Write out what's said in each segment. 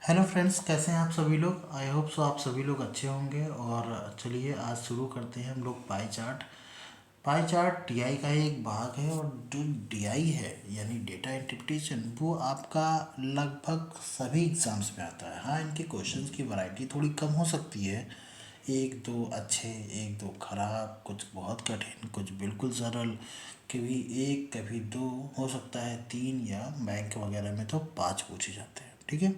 Hello friends, कैसे हैं आप सभी लोग। आई होप सो आप सभी लोग अच्छे होंगे। और चलिए आज शुरू करते हैं हम लोग पाई चार्ट डीआई का ही एक भाग है। और जो डीआई है यानी डेटा इंटरप्रिटेशन, वो आपका लगभग सभी एग्ज़ाम्स में आता है। हाँ, इनके क्वेश्चंस की वैरायटी थोड़ी कम हो सकती है, एक दो अच्छे, एक दो खराब, कुछ बहुत कठिन, कुछ बिल्कुल सरल, कभी एक कभी दो, हो सकता है तीन, या बैंक वगैरह में तो पाँच पूछे जाते हैं। ठीक है,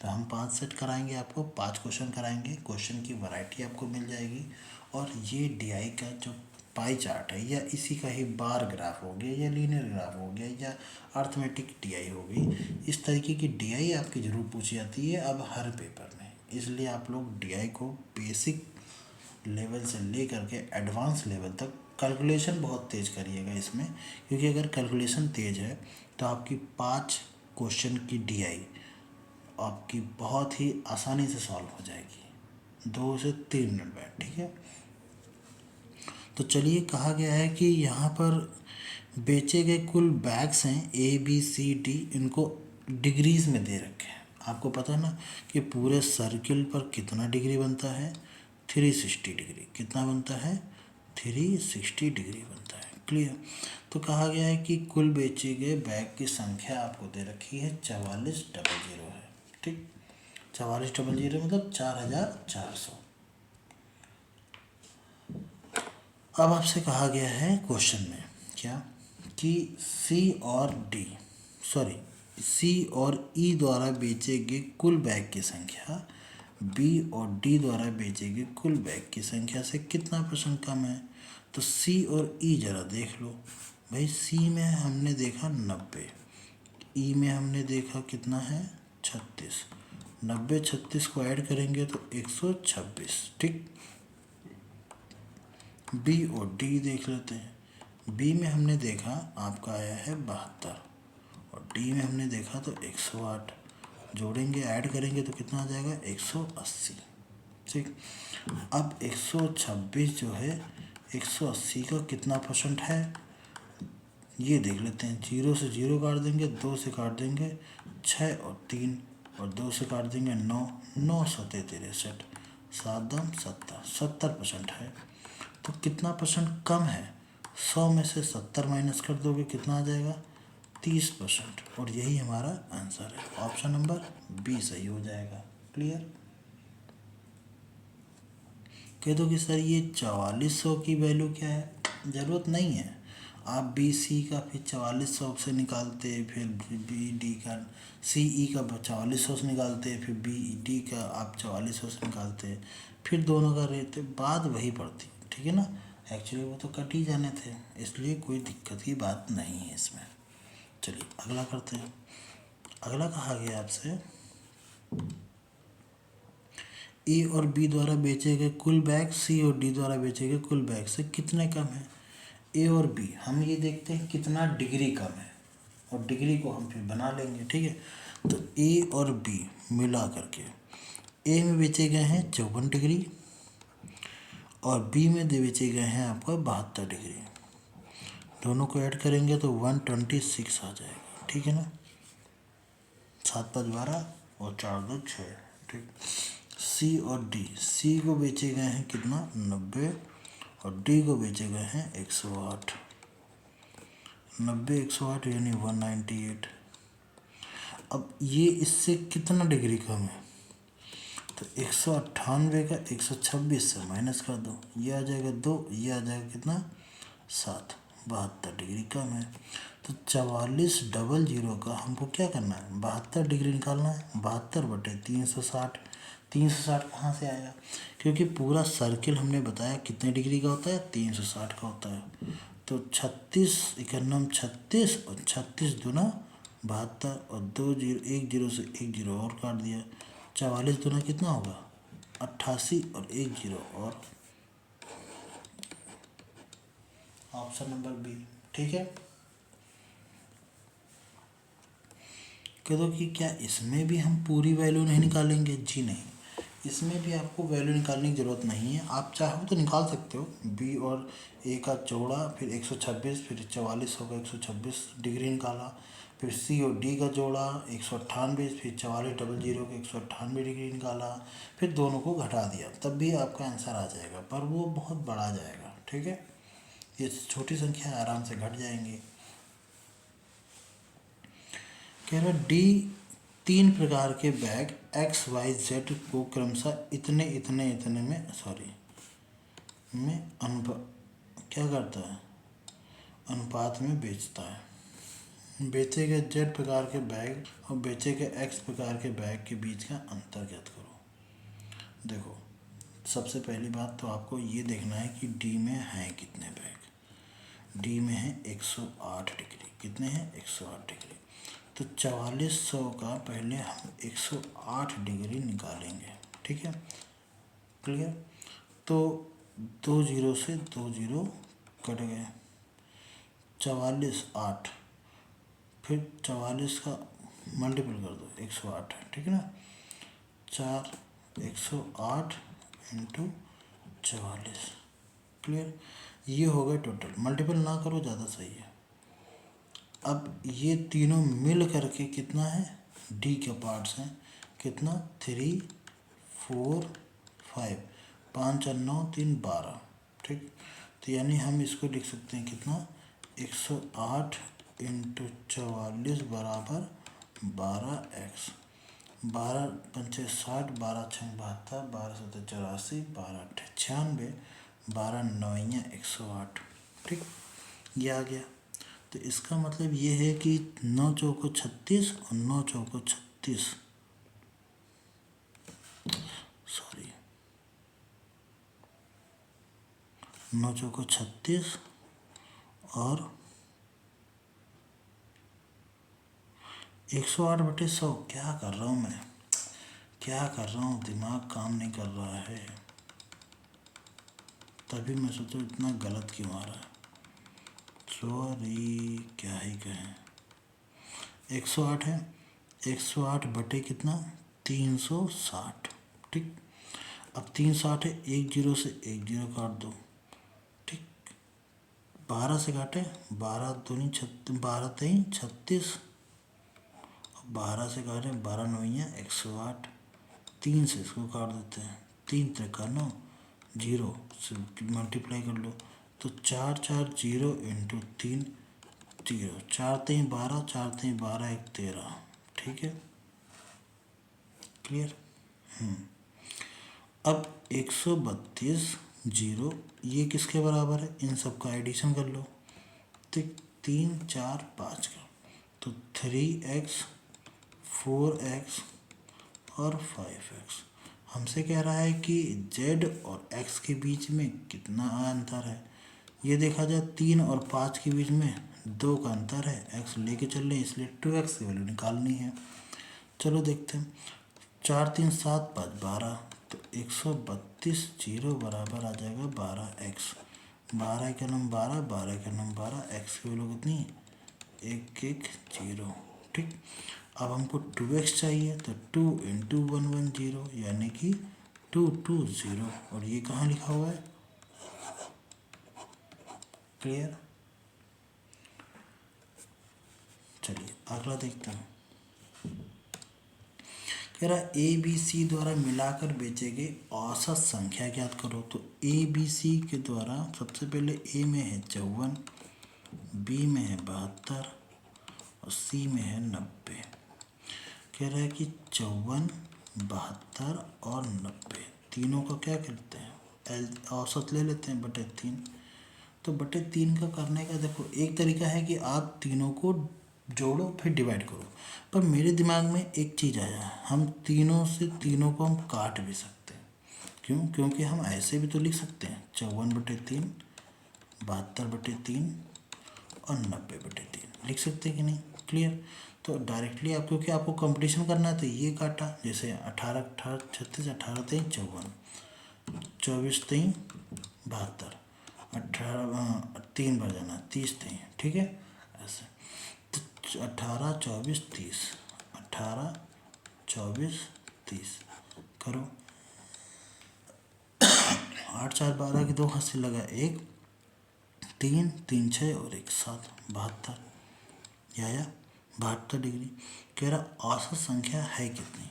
तो हम पाँच सेट कराएंगे, आपको पाँच क्वेश्चन कराएंगे, क्वेश्चन की वैरायटी आपको मिल जाएगी। और ये डीआई का जो पाई चार्ट है, या इसी का ही बार ग्राफ हो गया, या लीनियर ग्राफ हो गया, या अर्थमेटिक डीआई हो गई, इस तरीके की डीआई आपकी ज़रूर पूछी जाती है अब हर पेपर में। इसलिए आप लोग डीआई को बेसिक लेवल से ले करके एडवांस लेवल तक कैलकुलेशन बहुत तेज़ करिएगा इसमें, क्योंकि अगर कैलकुलेशन तेज़ है तो आपकी पाँच क्वेश्चन की डीआई आपकी बहुत ही आसानी से सॉल्व हो जाएगी 2 से 3 मिनट में। ठीक है, तो चलिए, कहा गया है कि यहाँ पर बेचे गए कुल बैग्स हैं ABCD, इनको डिग्रीज में दे रखे हैं। आपको पता है ना कि पूरे सर्किल पर कितना डिग्री बनता है, 360 डिग्री। कितना बनता है, 360 डिग्री बनता है। क्लियर। तो कहा गया है कि कुल बेचे गए बैग की संख्या आपको दे रखी है 4400 है। ठीक, 4400 मतलब 4400। अब आपसे कहा गया है क्वेश्चन में क्या, कि सी और ई द्वारा बेचे गए कुल बैग की संख्या बी और डी द्वारा बेचे गए कुल बैग की संख्या से कितना % कम है। तो सी और ई जरा देख लो भाई। सी में हमने देखा 90, ई में हमने देखा कितना है 36, 90 36 को ऐड करेंगे तो 126। ठीक, बी और डी देख लेते हैं। बी में हमने देखा आपका आया है 72, और डी में हमने देखा तो 108। जोड़ेंगे, ऐड करेंगे तो कितना आ जाएगा 180। ठीक, अब 126 जो है 180 का कितना % है ये देख लेते हैं। 0 से 0 काट देंगे, 2 से काट देंगे 6 और 3, और 2 से काट देंगे 9, 9 सतह 63, 7 दम 70, 70% है। तो कितना % कम है, 100 में से 70 माइनस कर दोगे कितना आ जाएगा 30%। और यही हमारा आंसर है, ऑप्शन नंबर बी सही हो जाएगा। क्लियर। कह दो कि सर ये 4400 की वैल्यू क्या है, ज़रूरत नहीं है। आप बी सी का फिर 4400 से निकालते, फिर बी डी का, सी ई का 4400 से निकालते, फिर बी डी का आप 4400 से निकालते, फिर दोनों का रेट बात वही पड़ती। ठीक है ना, एक्चुअली वो तो कट ही जाने थे, इसलिए कोई दिक्कत की बात नहीं है इसमें। चलिए अगला करते हैं। अगला कहा गया आपसे, ए और बी द्वारा बेचे गए कुल बैग सी और डी द्वारा बेचे गए कुल बैग से कितने कम हैं। ए और बी हम ये देखते हैं कितना डिग्री कम है, और डिग्री को हम फिर बना लेंगे। ठीक है, तो ए और बी मिला करके ए में बेचे गए हैं 54 डिग्री, और बी में बेचे गए हैं आपका 72 डिग्री। दोनों को ऐड करेंगे तो 126 आ जाएगा। ठीक है ना, 7 5 12 और 4 2 6। ठीक, सी और डी, सी को बेचे गए हैं कितना 90, और डी को बेचे गए हैं 108। 90 108 यानी 198। अब ये इससे कितना डिग्री कम है, तो 198 का 126 से माइनस कर दो, ये आ जाएगा 2, ये आ जाएगा कितना 7, 72 डिग्री कम है। तो 4400 का हमको क्या करना है, 72 डिग्री निकालना है। 72/360, 360 कहाँ से आया, क्योंकि पूरा सर्किल हमने बताया कितने डिग्री का होता है, 360 का होता है। तो 36 इकन्नम 36, और 36 दूना 72, और 2 जीरो, 1 जीरो से 1 जीरो और काट दिया। 44 दूना कितना होगा 88, और 1 जीरो और, ऑप्शन नंबर बी। ठीक है, कह दो कि क्या इसमें भी हम पूरी वैल्यू नहीं निकालेंगे। जी नहीं, इसमें भी आपको वैल्यू निकालने की ज़रूरत नहीं है। आप चाहो तो निकाल सकते हो, बी और ए का जोड़ा, फिर 126, फिर 4400 का 126 डिग्री निकाला, फिर सी और डी का जोड़ा 198, फिर 44 डबल जीरो के 198 डिग्री निकाला, फिर दोनों को घटा दिया, तब भी आपका आंसर आ जाएगा, पर वो बहुत बड़ा जाएगा। ठीक है, ये छोटी संख्या आराम से घट जाएंगी। कह रहा डी 3 प्रकार के बैग एक्स वाई जेड को क्रमशः इतने इतने इतने में में क्या करता है, अनुपात में बेचता है। बेचे गए जेड प्रकार के बैग और बेचे गए एक्स प्रकार के बैग के बीच का अंतर ज्ञात करो। देखो, सबसे पहली बात तो आपको ये देखना है कि डी में हैं कितने बैग। डी में है 108 डिग्री। कितने हैं? 108 डिग्री। तो 4400 का पहले हम 108 डिग्री निकालेंगे। ठीक है, क्लियर। तो 2 जीरो से 2 जीरो कट गए, 44 8, फिर 44 का मल्टीपल कर दो, 108 है। ठीक है ना, 108 इंटू 44। क्लियर, ये हो गए टोटल। मल्टीपल ना करो, ज़्यादा सही है। अब ये तीनों मिल करके कितना है, डी के पार्ट्स हैं कितना, 3 4 5, 5 और 9 3 12। ठीक, तो यानी हम इसको लिख सकते हैं कितना, 108 इंटू 44 बराबर 12x। 12 पंचे 60, 12 छः 72, 12 सत्तर 84, 12 अट्ठे 96, 12 नौइयाँ 108। ठीक, ये आ गया। तो इसका मतलब ये है कि 9 चौको 36 और 9 चौको 36, सॉरी 9 चौको 36 और 108/100। क्या कर रहा हूँ मैं, क्या कर रहा हूँ, दिमाग काम नहीं कर रहा है। तभी मैं सोचूं इतना गलत क्यों आ रहा है, सॉरी, क्या ही कहें। 108 है, 108 बटे कितना, 360। ठीक, अब 360 है, 1 जीरो से 1 जीरो काट दो। ठीक, 12 से काटे, 12 दूनी 12 तीन 36, 12 से काटे 12 नौइयाँ 108, 3 से इसको काट देते हैं, 3 त्रिका 9, जीरो से मल्टीप्लाई कर लो, तो 4 4 जीरो इंटू 3 जीरो, 4 3 12, 4 3 12 1 13। ठीक है, क्लियर। अब 132 जीरो ये किसके बराबर है, इन सब का एडिशन कर लो। तो 3 4 5 का, तो 3x 4x और 5x। हमसे कह रहा है कि z और x के बीच में कितना अंतर है। ये देखा जाए 3 और 5 के बीच में 2 का अंतर है, x लेके चल रहे हैं इसलिए 2x की वैल्यू निकालनी है। चलो देखते हैं, 4 3 7 5 12, तो 132 जीरो बराबर आ जाएगा 12x। 12 का नंबर 12, 12 का नंबर 12, x की वैल्यू कितनी, 1 1 जीरो। ठीक, अब हमको 2x चाहिए, तो 2 इंटू 1 1 जीरो, यानी कि 2 2 जीरो, और ये कहाँ लिखा हुआ है, क्लियर। चलिए अगला देखते हैं। कह रहा ए बी सी द्वारा मिलाकर बेचे गए औसत संख्या ज्ञात करो। तो ए बी सी के द्वारा सबसे पहले ए में है 54, बी में है 72 और सी में है 90। कह रहा है कि 54, 72 और 90 तीनों का क्या करते हैं, औसत ले लेते हैं बटे 3। तो बटे 3 का करने का देखो, एक तरीका है कि आप तीनों को जोड़ो फिर डिवाइड करो, पर मेरे दिमाग में एक चीज़ आया, हम तीनों से तीनों को हम काट भी सकते हैं। क्यों? क्योंकि हम ऐसे भी तो लिख सकते हैं 54/3, 72/3 और 90/3 लिख सकते हैं कि नहीं, क्लियर। तो डायरेक्टली आप, क्योंकि आपको कंपटीशन करना है तो ये काटा, जैसे 18 18 36, 18 3 54, 24 3 72, 18 3 बार जाना 30 3। ठीक है, ऐसे तो 18 24 30, 18 24 30 करो। 8 4 12 की 2 हाथ से लगा 1, 3 3 6 और 1 7, 72। ये आया। 72 डिग्री। कह रहा औसत संख्या है कितनी,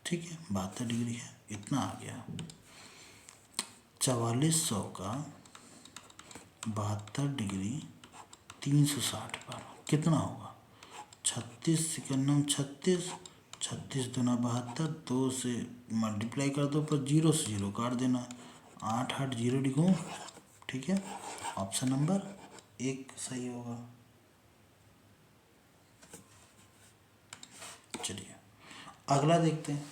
ठीक है 72 डिग्री है, इतना आ गया। 4400 का 72 डिग्री 360 पर कितना होगा? 36 सेकंडम 36, 36×2 72, 2 से मल्टीप्लाई कर दो पर 0 से 0 काट देना, 8 8 0 लिखूँ, ठीक है। ऑप्शन नंबर 1 सही होगा। चलिए अगला देखते हैं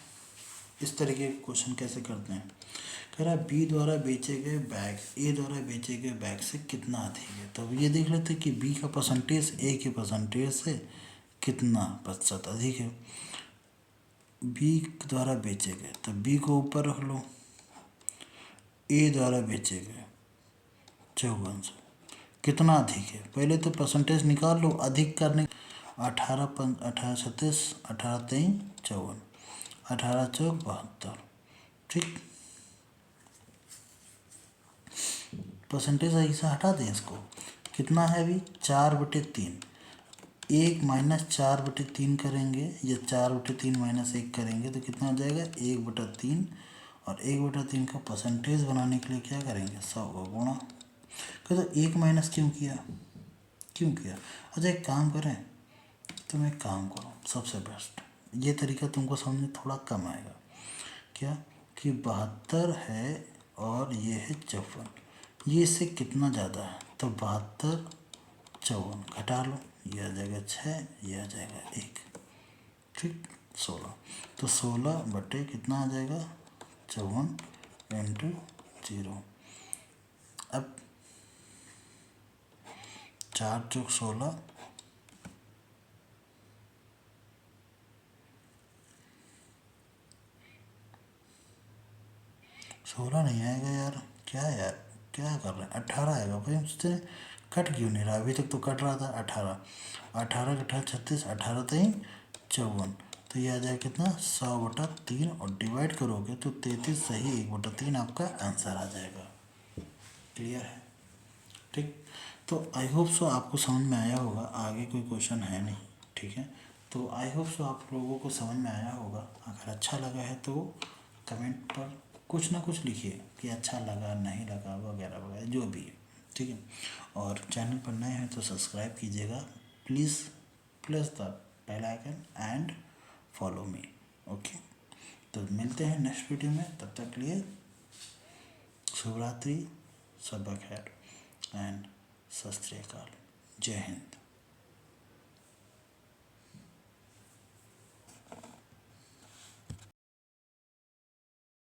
इस तरीके के क्वेश्चन कैसे करते हैं। कह रहा बी द्वारा बेचे गए बैग ए द्वारा बेचे गए बैग से कितना अधिक है। तो अब ये देख लेते हैं कि बी का परसेंटेज ए के परसेंटेज से कितना प्रतिशत अधिक है। बी द्वारा बेचे गए तो बी को ऊपर रख लो, ए द्वारा बेचे गए 5400 कितना अधिक है। पहले तो परसेंटेज निकाल लो अधिक करने। 18 18 36 18 3 54, 18 चौक 72, ठीक। परसेंटेज ऐसा हटा दें इसको, कितना है अभी 4/3, 1 - 4/3 करेंगे या 4/3 - 1 करेंगे तो कितना आ जाएगा 1/3। और 1/3 का परसेंटेज बनाने के लिए क्या करेंगे 100 को गुणा। तो 1 माइनस क्यों किया, क्यों किया? अच्छा एक काम करें, तुम एक काम करो, सबसे बेस्ट ये तरीका तुमको समझ में थोड़ा कम आएगा। क्या कि 72 है और ये है 54, ये इससे कितना ज़्यादा है तो 72 54 घटा लो, ये आ जाएगा 6, ये आ जाएगा 1, ठीक 16। तो 16 बटे कितना आ जाएगा 54 × 0। अब 4 चौक 16, 16 नहीं आएगा यार, क्या यार क्या कर रहे हैं, 18 आएगा भाई। मुझसे कट क्यों नहीं रहा, अभी तक तो कट रहा था। 18 18 18 36, 18 3 54, तो ये आ जाएगा कितना 100/3 और डिवाइड करोगे तो 33 सही 1/3 आपका आंसर आ जाएगा। क्लियर है, ठीक। तो आई होप सो आपको समझ में आया होगा, आगे कोई क्वेश्चन है नहीं, ठीक है। तो आई होप सो आप लोगों को समझ में आया होगा। अगर अच्छा लगा है तो कमेंट पर कुछ ना कुछ लिखिए कि अच्छा लगा नहीं लगा वगैरह वगैरह जो भी है, ठीक है। और चैनल पर नए हैं तो सब्सक्राइब कीजिएगा please, press the bell icon and follow me, okay. तो मिलते हैं नेक्स्ट वीडियो में, तब तक के लिए शुभ रात्रि, शब खैर एंड सत श्री अकाल, जय हिंद।